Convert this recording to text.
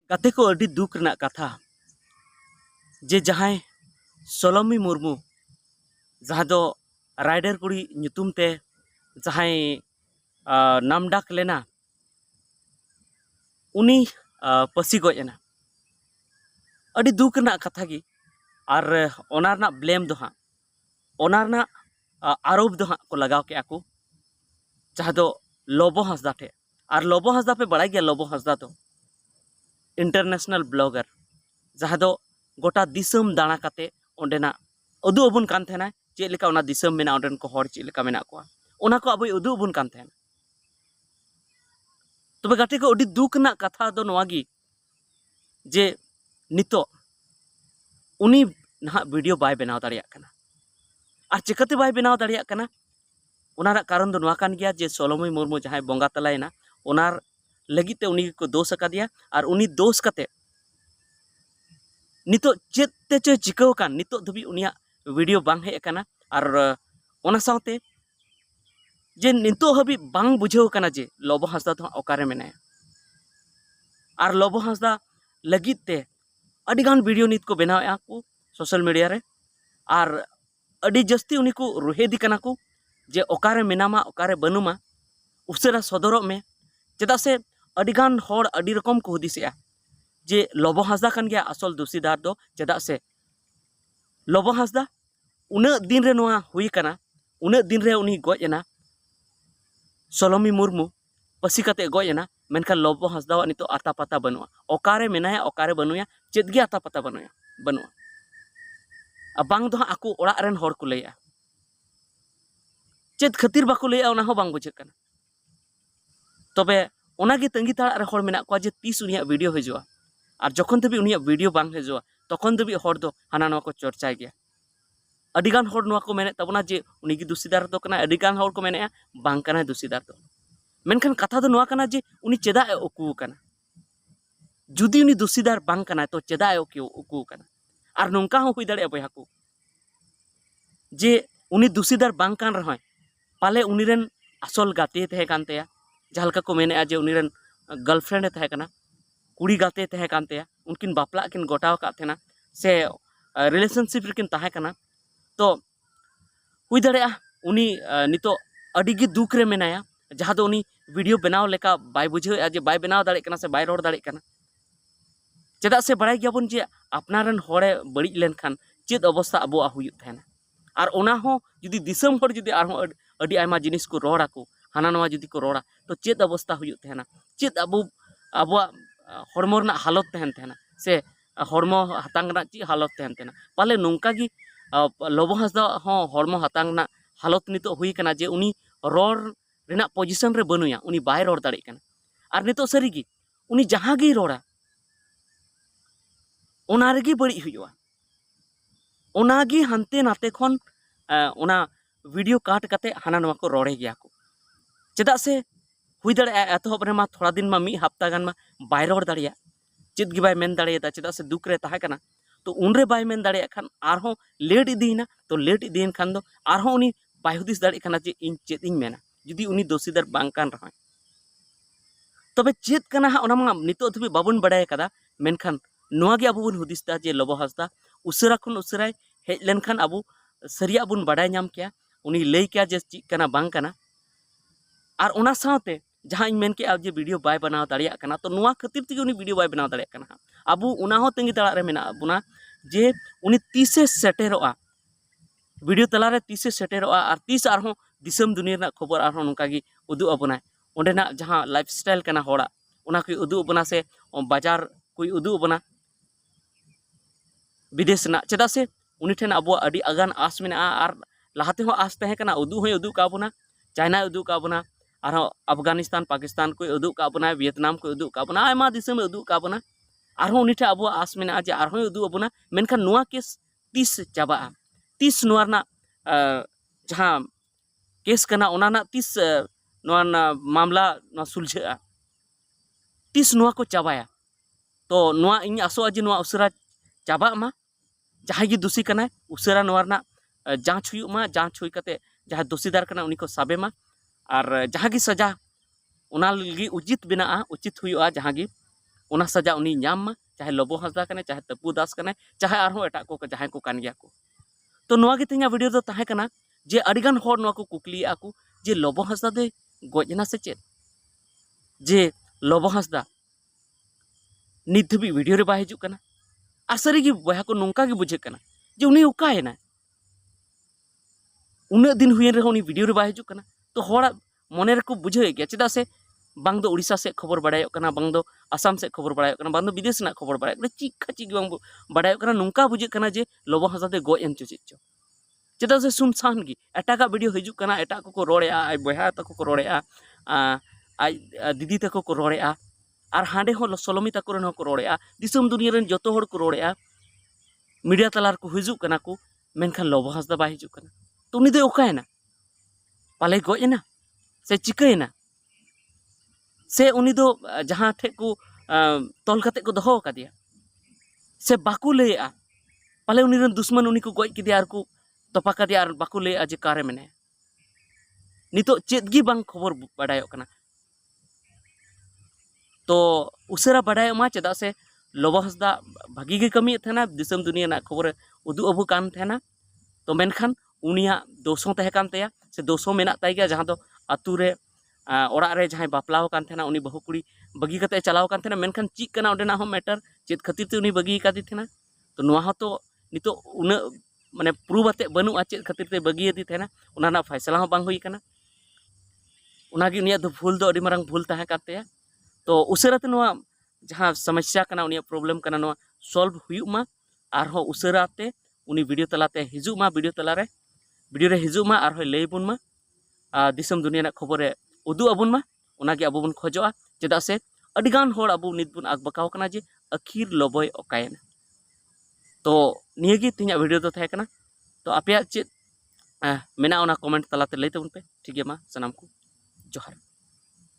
गाते को अड़ी दुख रना कथा जे जहां सोलोमी मुर्मू जहां दो राइडर कुड़ी nyutum ते जहां नाम डाक लेना उनी पसी गजना अड़ी दुख रना कथा की और ओना रना ब्लेम दो हाँ ओना रना आरोप दो हाँ को लगाव के आको जहां दो लोबो हंसदा ठे और लोबो हंसदा पे बड़ा गया लोबो हंसदा तो इंटरनेशनल ब्लॉगर जहां दो गोटा दिसम दाना काते ओंडेना उदू अबुन कान थेना चेक लेका ओना दिसम मेना ओंडेन को हर चेक लेका मेना को ओना को अबुई उदू अबुन कान थेना तबे गाटे को अडी दुख ना कथा दो नवागी जे नितो उनी ना वीडियो बाय बनाव दाड़िया कना और चिकाते बाय बनाव दाड़िया कना ओना कारण दो नवा कान गया जे सोलोमी मुर्मू जहां बोंगा तलायना ओनार लगिते उनी को दोष अकादिया और उनी दोष कते नितो चेत ते चे चिकाव कान नितो धबी उनिया वीडियो बांग हे कना और ओना सावते जे नितो हबी बांग बुझाव कना जे लोबो हंसदा तो ओकारे मेनाया और लोबो हंसदा लगित ते अडिगान वीडियो नित को बनावे को सोशल मीडिया रे और अडी जस्ती उनी को रुहेदी कना को जे ओकारे मेनामा ओकारे बनुमा उसरा सदरों में चेदा से अडिगान होड़ अडी रकम को हुदिसया जे लोबो हंसदा कन गया असल दोषीदार दो चेदा से लोबो हंसदा उना दिन रे नोआ हुई कना उना दिन रे उनी गजना सोलोमी मुर्मू पसी कते गजना मेनखान लोबो हंसदा नितो आता पता बनुआ ओकारे मेनाया ओकारे बनुया चेद गे आता पता बनुया बनुआ बांग दो आकु ओड़ा रेन होड़ को लैया चेद खातिर बाको लैया ओना हो बांग बुझे कना तबे ओनागे तंगी ताड़ा रे होड़ मेना को जे तीस उनिया वीडियो हिजुआ और जखन तबी उनिया वीडियो बांग हिजुआ तखन तबी होड़ दो हाना नवा को चर्चा गया अडिगान होड़ नवा को मेने तबना जे उनिगी दोषीदार दो कना अडिगान होड़ को मेने बांग कना दोषीदार दो मेनखान कथा दो नवा कना जे उनी चेदा ए उकू कना जुदी उनी दोषीदार बांग कना तो चेदा ए उकू कना और नोंका हो हुई दाड़े बया को जे उनी दोषीदार बांग कान रहय पाले उनीरेन असल गाते तहे कानतेया जहालका को मेने जे उनीरेन गर्लफ्रेंड तहे कना कुड़ी गाते तहे कानतेया उनकिन बापला किन गोटाव का थेना से रिलेशनशिप रिकिन तहे कना तो हुई दाड़े उनी नितो अडिगी दुख रे मेनाया जहां दो उनी वीडियो बनाव लेका बाय बुझे जे बाय बनाव दाड़े कना से बाय रोड दाड़े कना चेदा से बड़ाई गयाबन जे अपनारन होड़े बड़ी लेनखान चेद अवस्था अबोआ हुई थेना और ओना हो जुदी दिसम होड़ जुदी आरहो अडी आयमा जिनिस को रोड़ा को हाना नवा जुदी को रोड़ा तो चेद अवस्था हुई थेना चेद अबो अबोआ हड़मो रना हालत तहन थेना से हड़मो हातांग ना ची हालत तहन थेना पाले नोंका गी लोबो हंसदा हो हड़मो हातांग ना हालत नितो हुई कना जे उनी रोड़ रेना पोजीशन रे बनुया उनी बाय रोड़ दाड़े कना और नितो सरीगी उनी जहां गी रोड़ा ओना रेगी बड़ी हुआ ओनागी हानते नाते खन ओना वीडियो काट कते हाना नवा को रोड़े गया को चेदा से हुई दाड़े एतहब रे मा थोड़ा दिन मा मी हफ्ता गान मा बाय रोड़ दाड़िया चेद गी बाय मेन दाड़िया चेदा से दुख रे ताहे कना तो उनरे बाय मेन दाड़िया खान आरहो लेट इदीना तो लेट इदीन खान दो आरहो उनी बाय हुदिस दाड़े खाना जे इन चेद इन मेना जुदी उनी दोषीदार बांग कान रहय तबे चेद कना ओना मा नितो धबी बाबुन बड़ाय कदा मेनखान नोआगे अबो बुन हुदिसदा जे लोबो हंसदा उसरा खुन उसराय हेज लेनखान अबो सरिया बुन बड़ाय नाम किया उनी लई किया जे ची कना बांग कना और ओना सावते जहां इन मेन के अब जे वीडियो बाय बनाव दाड़िया कना तो नोआ खातिर ते उनी वीडियो बाय बनाव दाड़िया कना अबो उना हो तंगी ताड़ा रे मेना बुना जे उनी तीसे सेटेरोआ वीडियो तला रे तीसे सेटेरोआ और तीस आरहो दिसम दुनिया ना खबर आरहो नोंका गी उदु अबना ओंडेना जहां लाइफस्टाइल कना होड़ा ओना को उदु अबना से बाजार कोई उदु अबना विदेश ना चेदा से उनी ठेन अब अडी आगान आस मेना और लहाते हो आस तहे कना उदु हो उदु का बना चाइना उदु का बना और अफगानिस्तान पाकिस्तान को उदु का बना वियतनाम को उदु का बना आयमा दिसम उदु का बना और उनी ठे अब आस मेना जे और उदु अबना मेनखान नोआ केस तीस चाबा तीस नोआ ना जहां केस कना ओना ना तीस नोआ ना मामला नोआ सुलझा तीस नोआ को चाबाया तो नोआ इन आसोआ जे नोआ उसरा चाबा मा जहां गी दोषी कना उसरा नोआ ना जांच हुई मा जांच हुई कते जहां दोषीदार कना उनी को साबे मा और जहां गी सजा उना लगी उचित बिना उचित हुआ जहां गी ᱚᱱᱟ ᱥᱟᱡᱟ ᱩᱱᱤ ᱧᱟᱢ ᱢᱟ, चाहे लोबो हांसदा कने, चाहे तपु दास कने, चाहे आरहों एटा को जहां को कान गया को। तो नोआ गे तेना वीडियो दो ताहे कना जे अडिगान होर नोआ को कुकली आकु जे लोबो हांसदा दे गजना से चेत, जे लोबो हांसदा नित धबी वीडियो रे बाय हिजुक कना। आर सारी गी बया को नोंका गे बुझे कना जे उनी उकायना, उन्ना दिन हुयेन रे उनी वीडियो रे बाय हिजुक कना। तो होड़ा मने रे को बुझे गया चेदा से बांग दो उड़ीसा से खबर बाड़ायोक कना, बांग दो आसाम से खबर बाड़ायोक कना, बांग दो विदेश ना खबर बाड़ायोक कना, चिक्का चिक बांग बाड़ायोक कना। नोंका बुझे कना जे लोबो हांसदा दे गoj एन चो चेद चो, चेदा से सुनसान गी एटागा वीडियो हिजुक कना, एटा को रोड़ेआ, आई बया तको को रोड़ेआ, आई दीदी तको को रोड़ेआ, आर हांडे हो सोलोमी तको रेन को रोड़ेआ, दिसम दुनिया रेन जतो होड़ को रोड़ेआ, मीडिया तलार को हिजुक कना को, मेनखान लोबो हांसदा बाय हिजुक कना। तो उनी दो ओकायना, पाले गoj एना से चिकायना, से उनी दो जहां ठे को तोल कते को दोहो कादिया, से बाकू लेआ पाले उनी रेन दुश्मन उनी को गoj किदिया आर को तोपा कादिया, आर बाकू लेआ जे कारे मेने नितो चेद गी बांग खबर बाड़ायोक कना। तो उसेरा बाड़ाय मा चेदा से लोबो हांसदा भागी गे कमी थेना, दिसम दुनिया ना खबर उदु अबु कान थेना। तो मेनखान उनिया दोषों तहे कान तया, से दोषों मेना ताई गया जहां दो आतु रे ओड़ा रे जहां बापलाव कान थेना उनी बहु कुड़ी बगी कते चलाव कान थेना। मेनखान चिक कना ओडेना हो मैटर चेद खातिर ते उनी बगी कादी थेना। तो नोआ हो तो नितो उन माने प्रूव आते बनुआ चेद खातिर ते बगी यदि थेना, उना ना फैसला हो बांग हुई कना। उनागी उनिया दो भूल दो अडी मारंग भूल ताहे कान तया। तो उसराते नोआ जहां समस्या कना उनिया प्रॉब्लम कना नोआ सॉल्व हुयुक मा, आर हो उसराते उनी वीडियो तलाते हिजुक मा, वीडियो तलारे वीडियो रे हिजुक मा, आर हो लई बुन मा, दिसम दुनिया ना खबर रे उदु अबुन मा। उनागे अबु बुन खोजोआ चेदा से अडिगान होड़ अबु नित बुन आगबकाव कना जे आखिर लोबोय ओकायना। तो नियगी तिना वीडियो दो थाय कना। तो आपया चेद मेना ओना कमेंट तलाते लई तबुन पे, ठीक गया मा सनाम को जोहार।